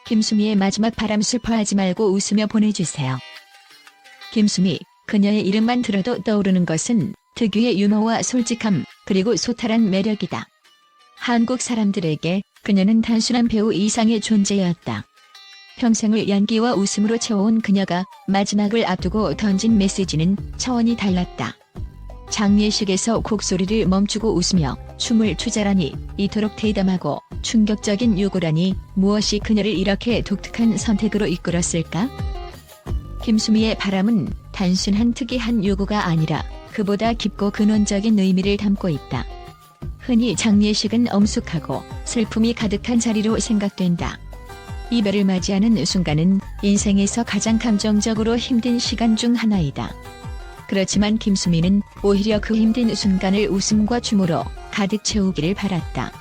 김수미의 마지막 바람 슬퍼하지 말고 웃으며 보내주세요. 김수미, 그녀의 이름만 들어도 떠오르는 것은 특유의 유머와 솔직함, 그리고 소탈한 매력이다. 한국 사람들에게 그녀는 단순한 배우 이상의 존재였다. 평생을 연기와 웃음으로 채워온 그녀가 마지막을 앞두고 던진 메시지는 차원이 달랐다. 장례식에서 곡소리를 멈추고 웃으며 춤을 추자라니, 이토록 대담하고 충격적인 요구라니, 무엇이 그녀를 이렇게 독특한 선택으로 이끌었을까? 김수미의 바람은 단순한 특이한 요구가 아니라 그보다 깊고 근원적인 의미를 담고 있다. 흔히 장례식은 엄숙하고 슬픔이 가득한 자리로 생각된다. 이별을 맞이하는 순간은 인생에서 가장 감정적으로 힘든 시간 중 하나이다. 그렇지만 김수미는 오히려 그 힘든 순간을 웃음과 춤으로 가득 채우기를 바랐다.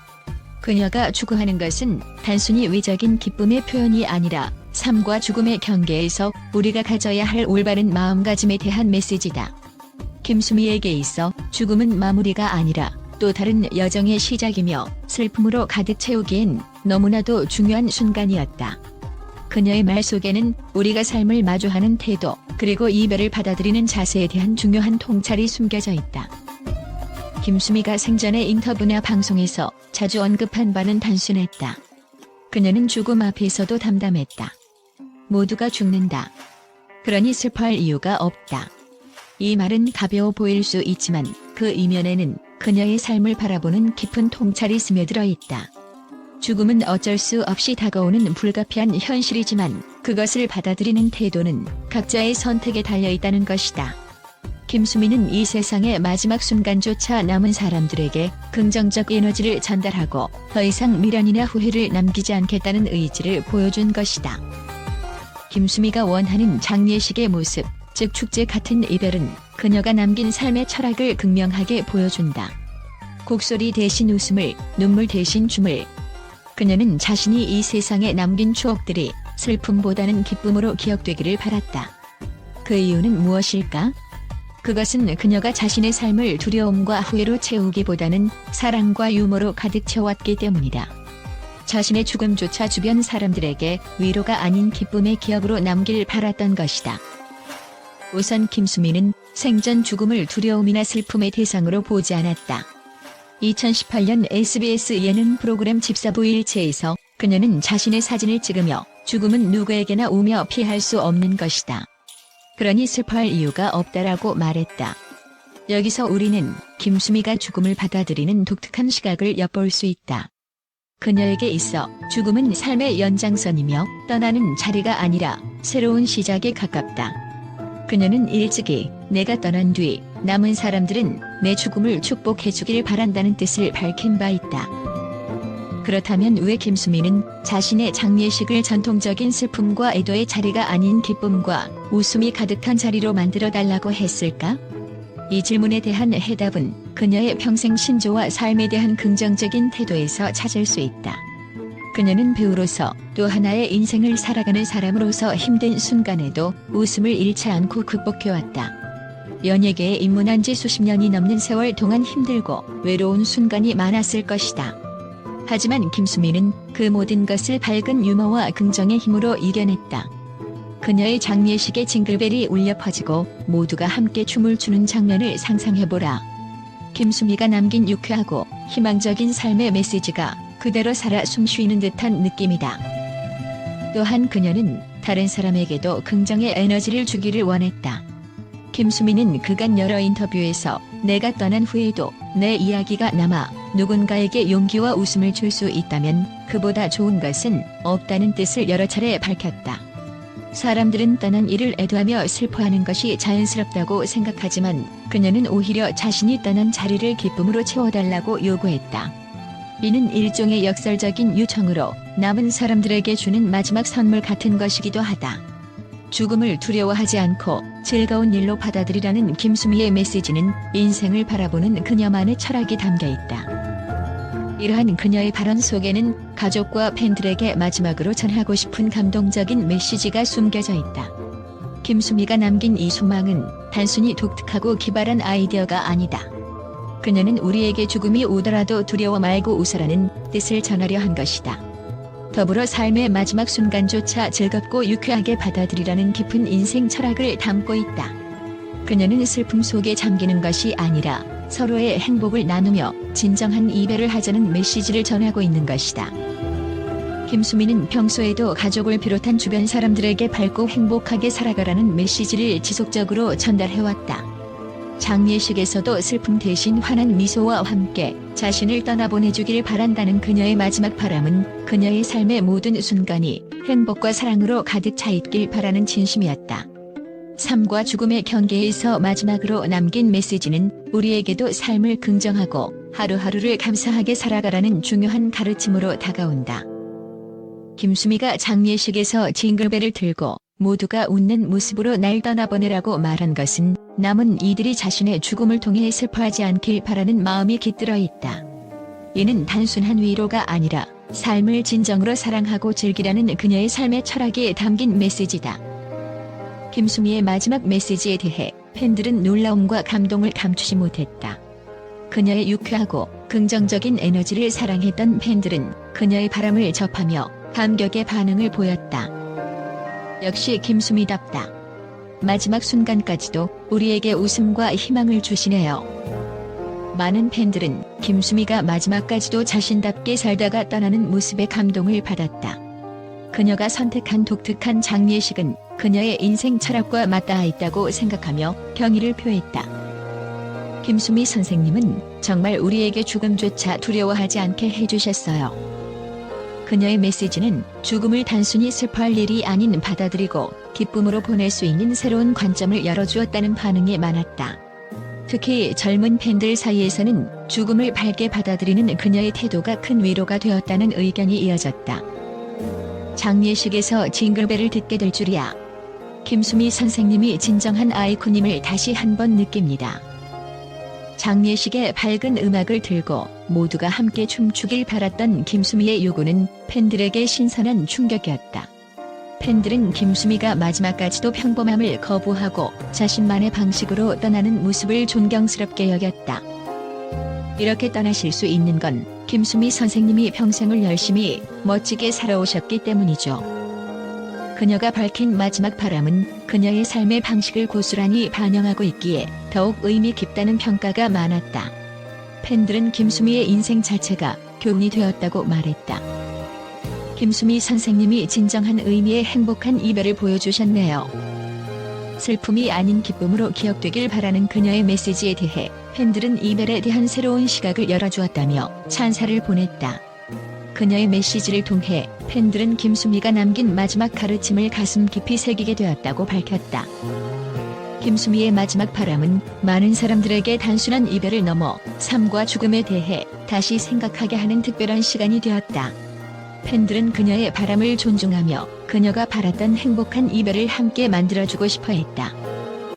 그녀가 추구하는 것은 단순히 외적인 기쁨의 표현이 아니라 삶과 죽음의 경계에서 우리가 가져야 할 올바른 마음가짐에 대한 메시지다. 김수미에게 있어 죽음은 마무리가 아니라 또 다른 여정의 시작이며 슬픔으로 가득 채우기엔 너무나도 중요한 순간이었다. 그녀의 말 속에는 우리가 삶을 마주하는 태도, 그리고 이별을 받아들이는 자세에 대한 중요한 통찰이 숨겨져 있다. 김수미가 생전에 인터뷰나 방송에서 자주 언급한 바는 단순했다. 그녀는 죽음 앞에서도 담담했다. 모두가 죽는다. 그러니 슬퍼할 이유가 없다. 이 말은 가벼워 보일 수 있지만 그 이면에는 그녀의 삶을 바라보는 깊은 통찰이 스며들어 있다. 죽음은 어쩔 수 없이 다가오는 불가피한 현실이지만 그것을 받아들이는 태도는 각자의 선택에 달려있다는 것이다. 김수미는 이 세상의 마지막 순간조차 남은 사람들에게 긍정적 에너지를 전달하고 더 이상 미련이나 후회를 남기지 않겠다는 의지를 보여준 것이다. 김수미가 원하는 장례식의 모습, 즉 축제 같은 이별은 그녀가 남긴 삶의 철학을 극명하게 보여준다. 곡소리 대신 웃음을, 눈물 대신 춤을. 그녀는 자신이 이 세상에 남긴 추억들이 슬픔보다는 기쁨으로 기억되기를 바랐다. 그 이유는 무엇일까? 그것은 그녀가 자신의 삶을 두려움과 후회로 채우기보다는 사랑과 유머로 가득 채웠기 때문이다. 자신의 죽음조차 주변 사람들에게 위로가 아닌 기쁨의 기억으로 남길 바랐던 것이다. 우선 김수미는 생전 죽음을 두려움이나 슬픔의 대상으로 보지 않았다. 2018년 SBS 예능 프로그램 집사부일체에서 그녀는 자신의 사진을 찍으며 죽음은 누구에게나 오며 피할 수 없는 것이다. 그러니 슬퍼할 이유가 없다라고 말했다. 여기서 우리는 김수미가 죽음을 받아들이는 독특한 시각을 엿볼 수 있다. 그녀에게 있어 죽음은 삶의 연장선이며 떠나는 자리가 아니라 새로운 시작에 가깝다. 그녀는 일찍이 내가 떠난 뒤 남은 사람들은 내 죽음을 축복해주길 바란다는 뜻을 밝힌 바 있다. 그렇다면 왜 김수미는 자신의 장례식을 전통적인 슬픔과 애도의 자리가 아닌 기쁨과 웃음이 가득한 자리로 만들어달라고 했을까? 이 질문에 대한 해답은 그녀의 평생 신조와 삶에 대한 긍정적인 태도에서 찾을 수 있다. 그녀는 배우로서 또 하나의 인생을 살아가는 사람으로서 힘든 순간에도 웃음을 잃지 않고 극복해왔다. 연예계에 입문한 지 수십 년이 넘는 세월 동안 힘들고 외로운 순간이 많았을 것이다. 하지만 김수미는 그 모든 것을 밝은 유머와 긍정의 힘으로 이겨냈다. 그녀의 장례식에 징글벨이 울려 퍼지고 모두가 함께 춤을 추는 장면을 상상해보라. 김수미가 남긴 유쾌하고 희망적인 삶의 메시지가 그대로 살아 숨쉬는 듯한 느낌이다. 또한 그녀는 다른 사람에게도 긍정의 에너지를 주기를 원했다. 김수미는 그간 여러 인터뷰에서 내가 떠난 후에도 내 이야기가 남아 누군가에게 용기와 웃음을 줄 수 있다면 그보다 좋은 것은 없다는 뜻을 여러 차례 밝혔다. 사람들은 떠난 이를 애도하며 슬퍼하는 것이 자연스럽다고 생각하지만 그녀는 오히려 자신이 떠난 자리를 기쁨으로 채워달라고 요구했다. 이는 일종의 역설적인 요청으로 남은 사람들에게 주는 마지막 선물 같은 것이기도 하다. 죽음을 두려워하지 않고 즐거운 일로 받아들이라는 김수미의 메시지는 인생을 바라보는 그녀만의 철학이 담겨있다. 이러한 그녀의 발언 속에는 가족과 팬들에게 마지막으로 전하고 싶은 감동적인 메시지가 숨겨져 있다. 김수미가 남긴 이 소망은 단순히 독특하고 기발한 아이디어가 아니다. 그녀는 우리에게 죽음이 오더라도 두려워 말고 웃어라는 뜻을 전하려 한 것이다. 더불어 삶의 마지막 순간조차 즐겁고 유쾌하게 받아들이라는 깊은 인생 철학을 담고 있다. 그녀는 슬픔 속에 잠기는 것이 아니라 서로의 행복을 나누며 진정한 이별을 하자는 메시지를 전하고 있는 것이다. 김수미는 평소에도 가족을 비롯한 주변 사람들에게 밝고 행복하게 살아가라는 메시지를 지속적으로 전달해왔다. 장례식에서도 슬픔 대신 환한 미소와 함께 자신을 떠나보내주길 바란다는 그녀의 마지막 바람은 그녀의 삶의 모든 순간이 행복과 사랑으로 가득 차 있길 바라는 진심이었다. 삶과 죽음의 경계에서 마지막으로 남긴 메시지는 우리에게도 삶을 긍정하고 하루하루를 감사하게 살아가라는 중요한 가르침으로 다가온다. 김수미가 장례식에서 징글벨을 들고 모두가 웃는 모습으로 날 떠나보내라고 말한 것은 남은 이들이 자신의 죽음을 통해 슬퍼하지 않길 바라는 마음이 깃들어 있다. 이는 단순한 위로가 아니라 삶을 진정으로 사랑하고 즐기라는 그녀의 삶의 철학에 담긴 메시지다. 김수미의 마지막 메시지에 대해 팬들은 놀라움과 감동을 감추지 못했다. 그녀의 유쾌하고 긍정적인 에너지를 사랑했던 팬들은 그녀의 바람을 접하며 감격의 반응을 보였다. 역시 김수미답다. 마지막 순간까지도 우리에게 웃음과 희망을 주시네요. 많은 팬들은 김수미가 마지막까지도 자신답게 살다가 떠나는 모습에 감동을 받았다. 그녀가 선택한 독특한 장례식은 그녀의 인생 철학과 맞닿아 있다고 생각하며 경의를 표했다. 김수미 선생님은 정말 우리에게 죽음조차 두려워하지 않게 해주셨어요. 그녀의 메시지는 죽음을 단순히 슬퍼할 일이 아닌 받아들이고 기쁨으로 보낼 수 있는 새로운 관점을 열어주었다는 반응이 많았다. 특히 젊은 팬들 사이에서는 죽음을 밝게 받아들이는 그녀의 태도가 큰 위로가 되었다는 의견이 이어졌다. 장례식에서 징글벨을 듣게 될 줄이야. 김수미 선생님이 진정한 아이콘임을 다시 한번 느낍니다. 장례식에 밝은 음악을 들고 모두가 함께 춤추길 바랐던 김수미의 요구는 팬들에게 신선한 충격이었다. 팬들은 김수미가 마지막까지도 평범함을 거부하고 자신만의 방식으로 떠나는 모습을 존경스럽게 여겼다. 이렇게 떠나실 수 있는 건 김수미 선생님이 평생을 열심히 멋지게 살아오셨기 때문이죠. 그녀가 밝힌 마지막 바람은 그녀의 삶의 방식을 고스란히 반영하고 있기에 더욱 의미 깊다는 평가가 많았다. 팬들은 김수미의 인생 자체가 교훈이 되었다고 말했다. 김수미 선생님이 진정한 의미의 행복한 이별을 보여주셨네요. 슬픔이 아닌 기쁨으로 기억되길 바라는 그녀의 메시지에 대해 팬들은 이별에 대한 새로운 시각을 열어주었다며 찬사를 보냈다. 그녀의 메시지를 통해 팬들은 김수미가 남긴 마지막 가르침을 가슴 깊이 새기게 되었다고 밝혔다. 김수미의 마지막 바람은 많은 사람들에게 단순한 이별을 넘어 삶과 죽음에 대해 다시 생각하게 하는 특별한 시간이 되었다. 팬들은 그녀의 바람을 존중하며 그녀가 바랐던 행복한 이별을 함께 만들어주고 싶어 했다.